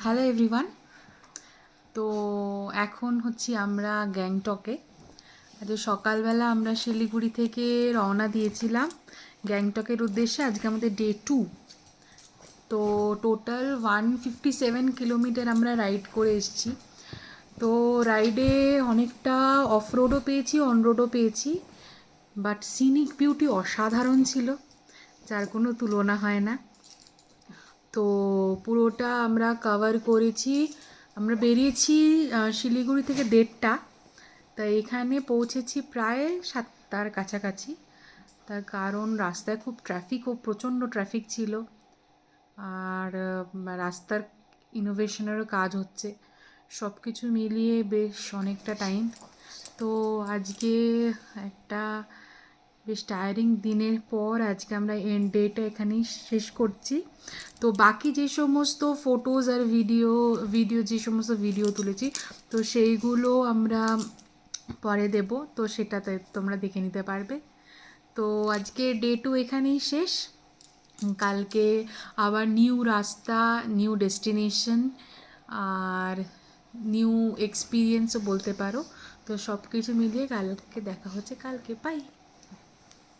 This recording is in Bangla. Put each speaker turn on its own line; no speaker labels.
Hello everyone. তো এখন হচ্ছি আমরা গ্যাংটকে। আজ সকালবেলা আমরা শিলিগুড়ি থেকে রওনা দিয়েছিলাম গ্যাংটকের উদ্দেশ্যে। আজকে আমাদের ডে 2। তো টোটাল 157 কিলোমিটার আমরা রাইড করে এসেছি। তো রাইডে অনেকটা অফ রোডও পেয়েছি, অন রোডও পেয়েছি, বাট সিনিক বিউটি অসাধারণ ছিল, যার কোনো তুলনা হয় না। তো পুরোটা আমরা কভার করেছি। আমরা বেরিয়েছি শিলিগুড়ি থেকে 1:30, তা এখানে পৌঁছেছি প্রায় 7টার কাছাকাছি। তার কারণ রাস্তায় খুব ট্রাফিক ও প্রচণ্ড ট্রাফিক ছিল, আর রাস্তার ইনোভেশনেরও কাজ হচ্ছে। সব কিছু মিলিয়ে বেশ অনেকটা টাইম। তো আজকে একটা বেশ টায়ারিং দিনের পর আজকে আমরা এন্ড ডেটা এখানেই শেষ করছি। তো বাকি যে সমস্ত ফটোজ আর ভিডিও যে সমস্ত ভিডিও তুলেছি, তো সেইগুলো আমরা পরে দেব, তো সেটাতে তোমরা দেখে নিতে পারবে। তো আজকে ডে 2 এখানেই শেষ। কালকে আবার নিউ রাস্তা, নিউ ডেস্টিনেশন, আর নিউ এক্সপিরিয়েন্সও বলতে পারো। তো সব কিছু মিলিয়ে কালকে দেখা হচ্ছে। কালকে বাই।